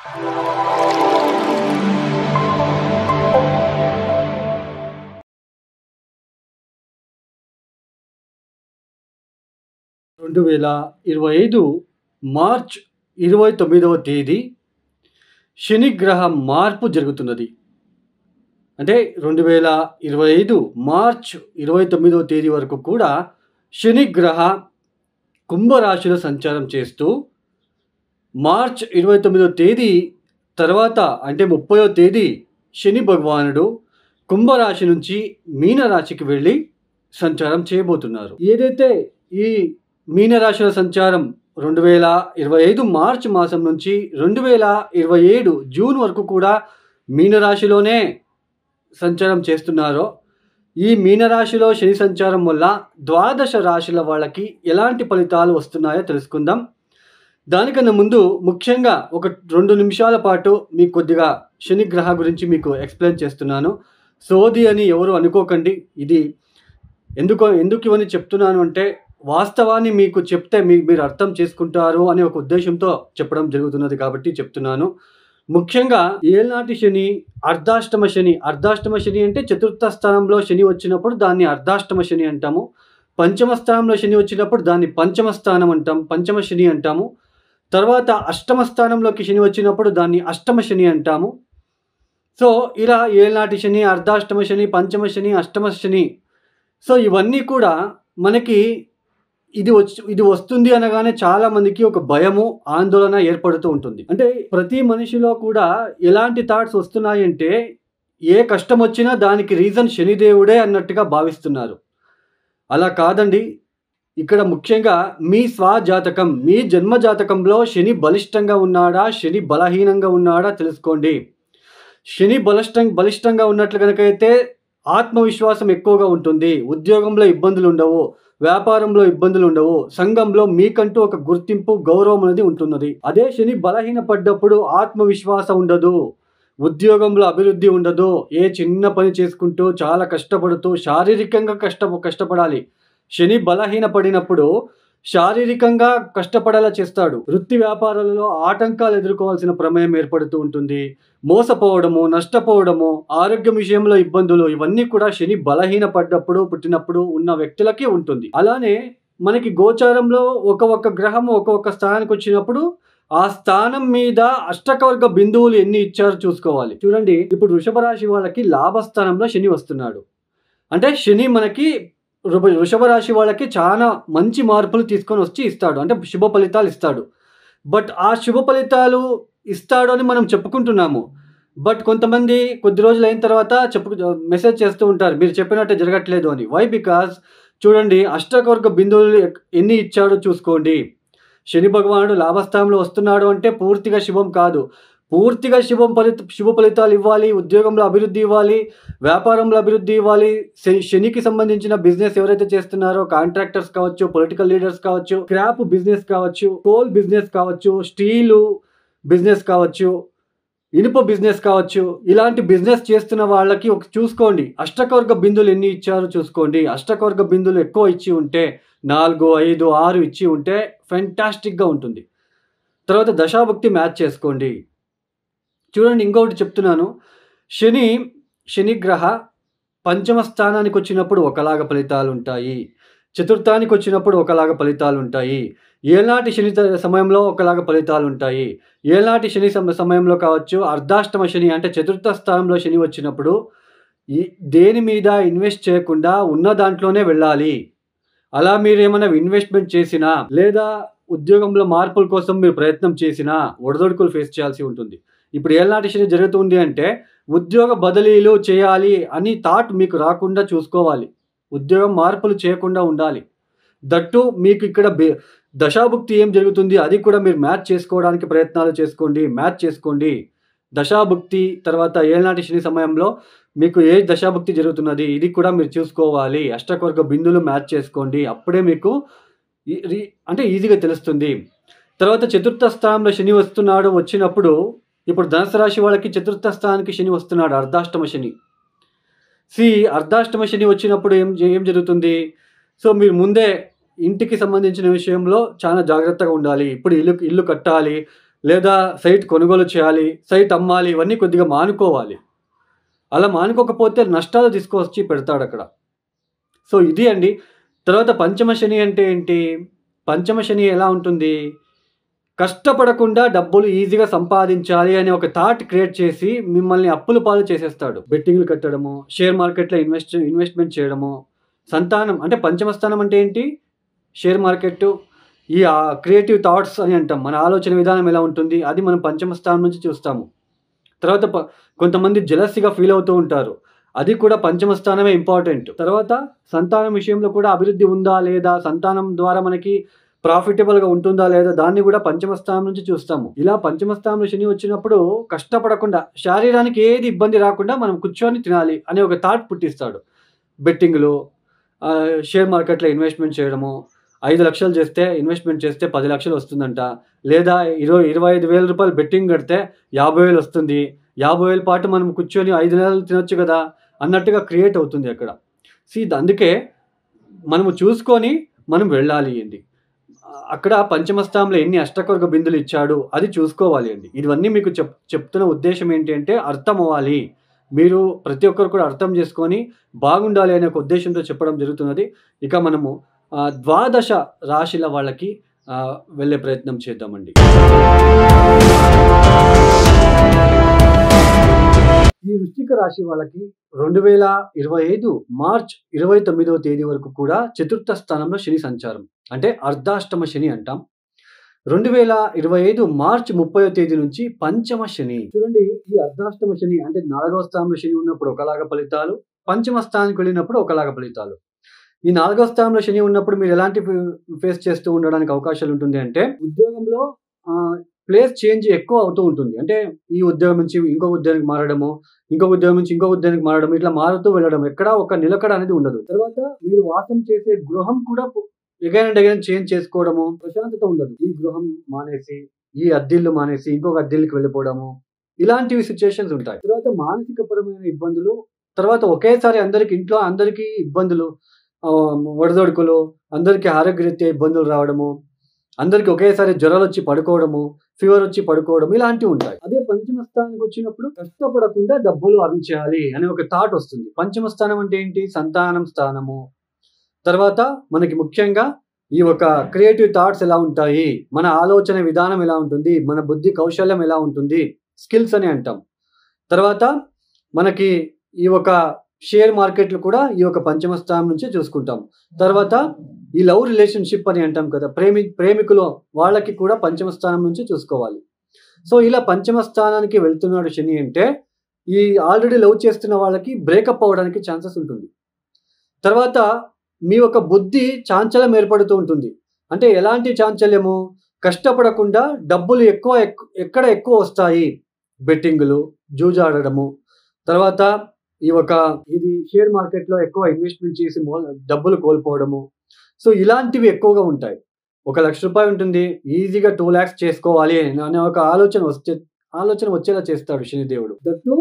2025 March 29వ తేదీ శనిగ్రహ మార్పు జరుగుతున్నది. అంటే 2025 మార్చ్ 29వ తేదీ వరకు కూడా శనిగ్రహ కుంభరాశిలో సంచారం చేస్తూ మార్చ్ 29వ తేదీ తర్వాత అంటే 30వ తేదీ శని భగవానుడు కుంభరాశి నుంచి మీనరాశికి వెళ్ళి సంచారం చేయబోతున్నారు. ఏదైతే ఈ మీనరాశిలో సంచారం 2025 మార్చి మాసం నుంచి 2027 జూన్ వరకు కూడా మీనరాశిలోనే సంచారం చేస్తున్నారో, ఈ మీనరాశిలో శని సంచారం వల్ల ద్వాదశ రాశుల వాళ్ళకి ఎలాంటి ఫలితాలు వస్తున్నాయో తెలుసుకుందాం. దానికన్నా ముందు ముఖ్యంగా ఒక 2 నిమిషాల పాటు మీకు కొద్దిగా శనిగ్రహ గురించి మీకు ఎక్స్ప్లెయిన్ చేస్తున్నాను. సోది అని ఎవరు అనుకోకండి. ఇది ఎందుకు ఇవన్నీ చెప్తున్నాను అంటే, వాస్తవాన్ని మీకు చెప్తే మీరు అర్థం చేసుకుంటారు అనే ఒక ఉద్దేశంతో చెప్పడం జరుగుతున్నది కాబట్టి చెప్తున్నాను. ముఖ్యంగా ఏళ్నాటి శని, అర్ధాష్టమ శని. అర్ధాష్టమ శని అంటే చతుర్థ స్థానంలో శని వచ్చినప్పుడు దాన్ని అర్ధాష్టమ శని అంటాము. పంచమ స్థానంలో శని వచ్చినప్పుడు దాన్ని పంచమ స్థానం అంటాం, పంచమ శని అంటాము. తర్వాత అష్టమ స్థానంలోకి శని వచ్చినప్పుడు దాన్ని అష్టమ శని అంటాము. సో ఇలా ఏళ్నాటి శని, అర్ధాష్టమ శని, పంచమ శని, అష్టమ శని. సో ఇవన్నీ కూడా మనకి ఇది వస్తుంది అనగానే చాలా మందికి ఒక భయము, ఆందోళన ఏర్పడుతూ ఉంటుంది. అంటే ప్రతి మనిషిలో కూడా ఎలాంటి థాట్స్ వస్తున్నాయంటే, ఏ కష్టం వచ్చినా దానికి రీజన్ శనిదేవుడే అన్నట్టుగా భావిస్తున్నారు. అలా కాదండి. ఇక్కడ ముఖ్యంగా మీ స్వజాతకం, మీ జన్మ జాతకంలో శని బలిష్టంగా ఉన్నాడా, శని బలహీనంగా ఉన్నాడా తెలుసుకోండి. శని బలిష్టంగా ఉన్నట్లు కనుకైతే ఆత్మవిశ్వాసం ఎక్కువగా ఉంటుంది, ఉద్యోగంలో ఇబ్బందులు ఉండవు, వ్యాపారంలో ఇబ్బందులు ఉండవు, సంఘంలో మీకంటూ ఒక గుర్తింపు, గౌరవం అనేది ఉంటున్నది. అదే శని బలహీనపడ్డప్పుడు ఆత్మవిశ్వాసం ఉండదు, ఉద్యోగంలో అభివృద్ధి ఉండదు, ఏ చిన్న పని చేసుకుంటూ చాలా కష్టపడుతూ శారీరకంగా కష్టపడాలి. శని బలహీనపడినప్పుడు శారీరకంగా కష్టపడేలా చేస్తాడు. వృత్తి వ్యాపారాలలో ఆటంకాలు ఎదుర్కోవాల్సిన ప్రమేయం ఏర్పడుతూ ఉంటుంది. మోసపోవడము, నష్టపోవడము, ఆరోగ్యం విషయంలో ఇబ్బందులు, ఇవన్నీ కూడా శని బలహీనపడ్డప్పుడు పుట్టినప్పుడు ఉన్న వ్యక్తులకి ఉంటుంది. అలానే మనకి గోచారంలో ఒక్కొక్క గ్రహము ఒక్కొక్క స్థానానికి వచ్చినప్పుడు ఆ స్థానం మీద అష్టకవర్గ బిందువులు ఎన్ని ఇచ్చారో చూసుకోవాలి. చూడండి, ఇప్పుడు వృషభ రాశి వాళ్ళకి లాభస్థానంలో శని వస్తున్నాడు. అంటే శని మనకి వృషభ రాశి వాళ్ళకి చాలా మంచి మార్పులు తీసుకొని వచ్చి ఇస్తాడు. అంటే శుభ ఫలితాలు ఇస్తాడు. బట్ ఆ శుభ ఫలితాలు ఇస్తాడు అని మనం చెప్పుకుంటున్నాము. బట్ కొంతమంది కొద్ది రోజులు అయిన తర్వాత మెసేజ్ చేస్తూ ఉంటారు, మీరు చెప్పినట్టే జరగట్లేదు అని. వై? బికాజ్ చూడండి, అష్టకవర్గ బిందువులు ఎన్ని ఇచ్చాడో చూసుకోండి. శని భగవానుడు లాభస్థానంలో వస్తున్నాడు అంటే పూర్తిగా శుభం కాదు. పూర్తిగా శుభ ఫలితాలు ఇవ్వాలి, ఉద్యోగంలో అభివృద్ధి ఇవ్వాలి, వ్యాపారంలో అభివృద్ధి ఇవ్వాలి. శనికి సంబంధించిన బిజినెస్ ఎవరైతే చేస్తున్నారో, కాంట్రాక్టర్స్ కావచ్చు, పొలిటికల్ లీడర్స్ కావచ్చు, స్క్రాప్ బిజినెస్ కావచ్చు, కోల్ బిజినెస్ కావచ్చు, స్టీలు బిజినెస్ కావచ్చు, ఇనుప బిజినెస్ కావచ్చు, ఇలాంటి బిజినెస్ చేస్తున్న వాళ్ళకి చూసుకోండి, అష్టకవర్గ బిందువులు ఎన్ని ఇచ్చారో చూసుకోండి. అష్టకవర్గ బిందువులు ఎక్కువ ఇచ్చి ఉంటే 4, 5, 6 ఇచ్చి ఉంటే ఫెంటాస్టిక్గా ఉంటుంది. తర్వాత దశాభుక్తి మ్యాచ్ చేసుకోండి. చూడండి, ఇంకొకటి చెప్తున్నాను. శనిగ్రహ పంచమ స్థానానికి వచ్చినప్పుడు ఒకలాగా ఫలితాలు ఉంటాయి, చతుర్థానికి వచ్చినప్పుడు ఒకలాగా ఫలితాలు ఉంటాయి, ఏళ్నాటి శని సమయంలో ఒకలాగా ఫలితాలు ఉంటాయి. ఏళ్నాటి శని సమయంలో కావచ్చు, అర్ధాష్టమ శని అంటే చతుర్థ స్థానంలో శని వచ్చినప్పుడు దేని మీద ఇన్వెస్ట్ చేయకుండా ఉన్న దాంట్లోనే వెళ్ళాలి. అలా మీరు ఏమైనా ఇన్వెస్ట్మెంట్ చేసినా లేదా ఉద్యోగంలో మార్పుల కోసం మీరు ప్రయత్నం చేసినా ఒడిదొడుకులు ఫేస్ చేయాల్సి ఉంటుంది. ఇప్పుడు ఏళ్నాటి శని జరుగుతుంది అంటే ఉద్యోగ బదిలీలు చేయాలి అని థాట్ మీకు రాకుండా చూసుకోవాలి. ఉద్యోగం మార్పులు చేయకుండా ఉండాలి. దట్టు మీకు ఇక్కడ దశాభుక్తి ఏం జరుగుతుంది అది కూడా మీరు మ్యాచ్ చేసుకోవడానికి ప్రయత్నాలు చేసుకోండి. దశాభుక్తి తర్వాత ఏళ్నాటి శని సమయంలో మీకు ఏ దశాభుక్తి జరుగుతున్నది ఇది కూడా మీరు చూసుకోవాలి. అష్టకవర్గ బిందువులు మ్యాచ్ చేసుకోండి. అప్పుడే మీకు అంటే ఈజీగా తెలుస్తుంది. తర్వాత చతుర్థ స్థానంలో శని వచ్చినప్పుడు ఇప్పుడు ధనుసు రాశి వాళ్ళకి చతుర్థ స్థానానికి శని వస్తున్నాడు, అర్ధాష్టమ శని. అర్ధాష్టమ శని వచ్చినప్పుడు ఏం జరుగుతుంది? సో మీరు ముందే ఇంటికి సంబంధించిన విషయంలో చాలా జాగ్రత్తగా ఉండాలి. ఇప్పుడు ఇల్లు కట్టాలి, లేదా సైట్ కొనుగోలు చేయాలి, సైట్ అమ్మాలి, ఇవన్నీ కొద్దిగా మానుకోవాలి. అలా మానుకోకపోతే నష్టాలు తీసుకొచ్చి పెడతాడక్కడ. సో, ఇది అండి. తర్వాత పంచమ శని అంటే ఏంటి? పంచమ శని ఎలా ఉంటుంది? కష్టపడకుండా డబ్బులు ఈజీగా సంపాదించాలి అనే ఒక థాట్ క్రియేట్ చేసి మిమ్మల్ని అప్పుల పాలు చేసేస్తాడు. బెట్టింగ్‌లు కట్టడము, షేర్ మార్కెట్‌లో ఇన్వెస్ట్‌మెంట్ చేయడము, సంతానం అంటే పంచమ స్థానం అంటే ఏంటి? షేర్ మార్కెట్టు, ఈ క్రియేటివ్ థాట్స్ అని అంటాం. మన ఆలోచన విధానం ఎలా ఉంటుంది? అది మనం పంచమ స్థానం నుంచి చూస్తాము. తర్వాత కొంతమంది జెలసీగా ఫీల్ అవుతూ ఉంటారు. అది కూడా పంచమ స్థానమే ఇంపార్టెంట్. తర్వాత సంతానం విషయంలో కూడా అభివృద్ధి ఉందా? లేదా? సంతానం ద్వారా మనకి ప్రాఫిటబుల్‌గా ఉంటుందా? లేదా? దాన్ని కూడా పంచమ స్థానం నుంచి చూస్తాము. ఇలా పంచమ స్థానంలో శని వచ్చినప్పుడు కష్టపడకుండా, శరీరానికి ఏది ఇబ్బంది రాకుండా మనం కూర్చొని తినాలి అనే ఒక థాట్ పుట్టిస్తాడు. బెట్టింగ్‌లు, షేర్ మార్కెట్‌లో ఇన్వెస్ట్‌మెంట్ చేయడము, 5,00,000 చేస్తే ఇన్వెస్ట్‌మెంట్ చేస్తే 10,00,000 వస్తుందంట. లేదా 25,000 రూపాయలు బెట్టింగ్ కడితే 50,000 వస్తుంది. 50,000 పాటు మనం కూర్చొని 5 నెలలు తినొచ్చు కదా! అన్నట్టుగా క్రియేట్ అవుతుంది అక్కడ. అందుకే మనము చూసుకొని మనం వెళ్ళాలి అండి. అక్కడ పంచమ స్థానంలో ఎన్ని అష్టకొర్గ బిందులు ఇచ్చాడు అది చూసుకోవాలి అండి. ఇవన్నీ మీకు చెప్తున్న ఉద్దేశ్యం ఏంటి అంటే అర్థమవ్వాలి. మీరు ప్రతి ఒక్కరు కూడా అర్థం చేసుకొని బాగుండాలి అనే ఒక ఉద్దేశ్యంతో చెప్పడం జరుగుతున్నది. ఇక మనము ద్వాదశ రాశిల వాళ్ళకి వెళ్ళే ప్రయత్నం చేద్దామండి. ఈ వృశ్చిక రాశి వాళ్ళకి 2025 మార్చ్ 29వ తేదీ వరకు కూడా చతుర్థ స్థానంలో శని సంచారం. అంటే అర్ధాష్టమ శని అంటాం. 2025 మార్చ్ 30వ తేదీ నుంచి పంచమ శని. చూడండి, ఈ అర్ధాష్టమ శని అంటే 4వ స్థానంలో శని ఉన్నప్పుడు ఒకలాగా ఫలితాలు, పంచమ స్థానానికి వెళ్ళినప్పుడు ఒకలాగా ఫలితాలు. ఈ 4వ స్థానంలో శని ఉన్నప్పుడు మీరు ఎలాంటి ఫేస్ చేస్తూ ఉండడానికి అవకాశాలు ఉంటుంది అంటే, ఉద్యోగంలో ప్లేస్ చేంజ్ ఎక్కువ అవుతూ ఉంటుంది. అంటే ఈ ఉద్యోగం నుంచి ఇంకో ఉద్యోగానికి మారడము, ఇంకో ఉద్యోగం నుంచి ఇంకో ఉద్యోగానికి మారడం, ఇట్లా మారుతూ వెళ్ళడం. ఎక్కడా ఒక నిలకడ అనేది ఉండదు. తర్వాత మీరు వాసం చేసే గృహం కూడా ఎగైన్ అండ్ ఎగైన్ చేంజ్ చేసుకోవడము, ప్రశాంతత ఉండదు. ఈ గృహం మానేసి, ఈ అద్దిల్లు మానేసి ఇంకొక అద్దిల్లుకి వెళ్ళిపోవడము, ఇలాంటివి సిట్యుయేషన్స్ ఉంటాయి. తర్వాత మానసిక పరమైన ఇబ్బందులు, తర్వాత ఒకేసారి ఇంట్లో అందరికీ ఇబ్బందులు, ఒడిదొడుకులు, అందరికీ ఆరోగ్యరీత్యా ఇబ్బందులు రావడము, అందరికి ఒకేసారి జ్వరాలొచ్చి పడుకోవడము, ఫీవరొచ్చి పడుకోవడం, ఇలాంటివి ఉంటాయి. అదే పంచమ స్థానానికొచ్చినప్పుడు కష్టపడకుండా డబ్బులు ఎర్న్ చేయాలి అనే ఒక థాట్ వస్తుంది. పంచమ స్థానం అంటే ఏంటి? సంతానం స్థానము. తర్వాత మనకి ముఖ్యంగా ఈ ఒక క్రియేటివ్ థాట్స్ ఎలా ఉంటాయి? మన ఆలోచన విధానం ఎలా ఉంటుంది? మన బుద్ధి కౌశల్యం ఎలా ఉంటుంది? స్కిల్స్ అని అంటాం. తర్వాత మనకి ఈ ఒక షేర్ మార్కెట్‌లు కూడా ఈ యొక్క పంచమ స్థానం నుంచే చూసుకుంటాం. తర్వాత ఈ లవ్ రిలేషన్‌షిప్ అని అంటాం కదా! ప్రేమికులు వాళ్ళకి కూడా పంచమ స్థానం నుంచే చూసుకోవాలి. సో, ఇలా పంచమ స్థానానికి వెళ్తున్నాడు శని అంటే, ఈ ఆల్రెడీ లవ్ చేస్తున్న వాళ్ళకి బ్రేకప్ అవ్వడానికి ఛాన్సెస్ ఉంటుంది. తర్వాత మీ యొక్క బుద్ధి చాంచల్యం ఏర్పడుతూ ఉంటుంది. అంటే ఎలాంటి చాంచల్యము? కష్టపడకుండా డబ్బులు ఎక్కడ ఎక్కువ వస్తాయి? బెట్టింగులు, జూజాడడము, తర్వాత ఇది షేర్ మార్కెట్‌లో ఎక్కువ ఇన్వెస్ట్‌మెంట్ చేసి డబ్బులు కోల్పోవడము. సో, ఇలాంటివి ఎక్కువగా ఉంటాయి. ఒక రూ. 1,00,000 ఉంటుంది. ఈజీగా 2,00,000 చేసుకోవాలి అనే ఒక ఆలోచన వచ్చేలా చేస్తాడు శనిదేవుడు. దట్టు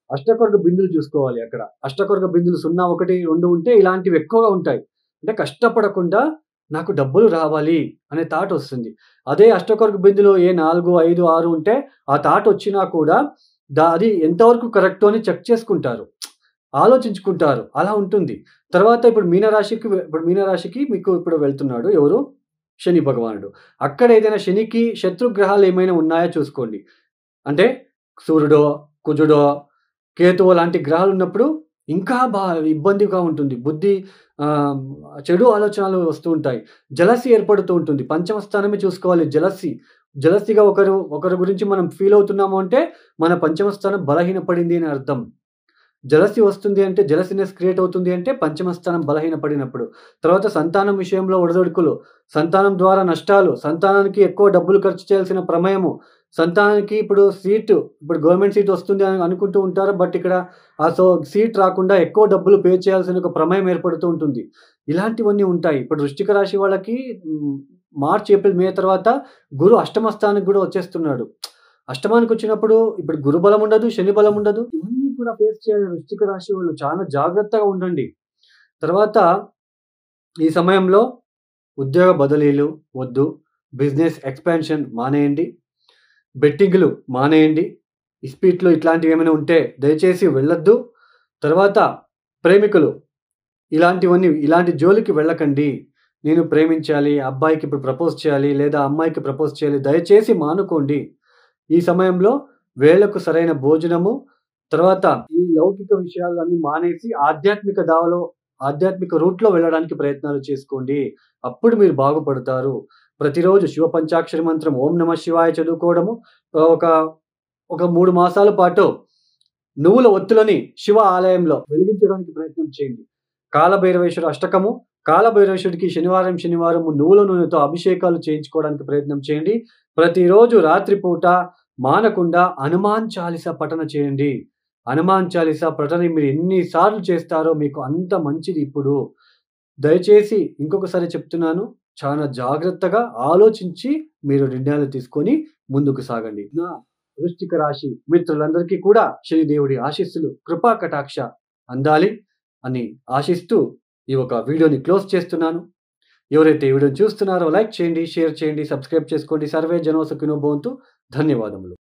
అష్టకొర్గ బిందులు చూసుకోవాలి అక్కడ. అష్టకొర్గ బిందులు 0, 1, 2 ఉంటే ఇలాంటివి ఎక్కువగా ఉంటాయి. అంటే కష్టపడకుండా నాకు డబ్బులు రావాలి అనే థాట్ వస్తుంది. అదే అష్టకొర్గ బిందులో 4, 5, 6 ఉంటే ఆ థాట్ వచ్చినా కూడా అది ఎంతవరకు కరెక్టు అని చెక్ చేసుకుంటారు. ఆలోచించుకుంటారు. అలా ఉంటుంది. తర్వాత ఇప్పుడు మీనరాశికి మీకు ఇప్పుడు వెళ్తున్నాడు ఎవరు? శని భగవానుడు. అక్కడ ఏదైనా శనికి శత్రుగ్రహాలు ఏమైనా ఉన్నాయా చూసుకోండి. అంటే సూర్యుడో, కుజుడో, కేతువో లాంటి గ్రహాలున్నప్పుడు ఇంకా ఇబ్బందిగా ఉంటుంది. బుద్ధి చెడు ఆలోచనలు వస్తూ ఉంటాయి. జలసీ ఏర్పడుతూ ఉంటుంది. పంచమ స్థానమే చూసుకోవాలి జలసీ. జలసీగా ఒకరి గురించి మనం ఫీల్ అవుతున్నాము అంటే మన పంచమ స్థానం బలహీనపడింది అని అర్థం. జలసీ వస్తుంది అంటే జలసీనెస్ క్రియేట్ అవుతుంది అంటే పంచమ స్థానం బలహీనపడినప్పుడు. తర్వాత సంతానం విషయంలో ఒడిదుడుకులు, సంతానం ద్వారా నష్టాలు, సంతానానికి ఎక్కువ డబ్బులు ఖర్చు చేయాల్సిన ప్రమేయము, సంతానానికి ఇప్పుడు గవర్నమెంట్ సీట్ వస్తుంది అని అనుకుంటూ ఉంటారు. బట్ ఇక్కడ సీట్ రాకుండా ఎక్కువ డబ్బులు పే చేయాల్సిన ఒక ప్రమేయం ఏర్పడుతూ ఉంటుంది. ఇలాంటివన్నీ ఉంటాయి. ఇప్పుడు వృశ్చిక రాశి వాళ్ళకి మార్చ్, ఏప్రిల్, మే తర్వాత గురు అష్టమ స్థానానికి కూడా వచ్చేస్తున్నాడు. అష్టమానికొచ్చినప్పుడు ఇప్పుడు గురు బలం ఉండదు, శని బలం ఉండదు. ఇవన్నీ కూడా ఫేస్ చేయాలి వృశ్చిక రాశి వాళ్ళు. చాలా జాగ్రత్తగా ఉండండి. తర్వాత ఈ సమయంలో ఉద్యోగ బదిలీలు వద్దు. బిజినెస్ ఎక్స్‌పాన్షన్ మానేయండి. బెట్టింగులు మానేయండి. ఇస్పీట్లు ఇట్లాంటివి ఏమైనా ఉంటే దయచేసి వెళ్ళొద్దు. తర్వాత ప్రేమికులు ఇలాంటి జోలికి వెళ్ళకండి. నేను ప్రేమించాలి, అబ్బాయికి ఇప్పుడు ప్రపోజ్ చేయాలి లేదా అమ్మాయికి ప్రపోజ్ చేయాలి. దయచేసి మానుకోండి. ఈ సమయంలో వేళకు సరైన భోజనము, తర్వాత ఈ లౌకిక విషయాలన్నీ మానేసి ఆధ్యాత్మిక రూట్‌లో వెళ్ళడానికి ప్రయత్నాలు చేసుకోండి. అప్పుడు మీరు బాగుపడతారు. ప్రతిరోజు శివ పంచాక్షరి మంత్రం ఓం నమః శివాయ చదువుకోవడము, ఒక ఒక 3 మాసాల పాటు నువ్వుల ఒత్తులని శివ ఆలయంలో వెలిగించడానికి ప్రయత్నం చేయండి. కాలభైరవేశ్వర అష్టకము, కాలభైరవేశ్వరుడికి శనివారం నువ్వుల నూనెతో అభిషేకాలు చేయించుకోవడానికి ప్రయత్నం చేయండి. ప్రతిరోజు రాత్రి పూట మానకుండా హనుమాన్ చాలీస పఠన చేయండి. హనుమాన్ చాలీస పఠన మీరు ఎన్ని సార్లు చేస్తారో మీకు అంత మంచిది ఇప్పుడు. దయచేసి ఇంకొకసారి చెప్తున్నాను. చాలా జాగ్రత్తగా ఆలోచించి మీరు నిర్ణయాలు తీసుకొని ముందుకు సాగండి. నా వృశ్చిక రాశి మిత్రులందరికీ కూడా శనిదేవుడి ఆశీస్సులు, కృపా కటాక్ష అందాలి అని ఆశిస్తూ ఈ ఒక వీడియోని క్లోజ్ చేస్తున్నాను. ఎవరైతే ఈ వీడియోని చూస్తున్నారో లైక్ చేయండి, షేర్ చేయండి, సబ్స్క్రైబ్ చేసుకోండి. సర్వే జనో సుఖినో భవంతు. ధన్యవాదములు.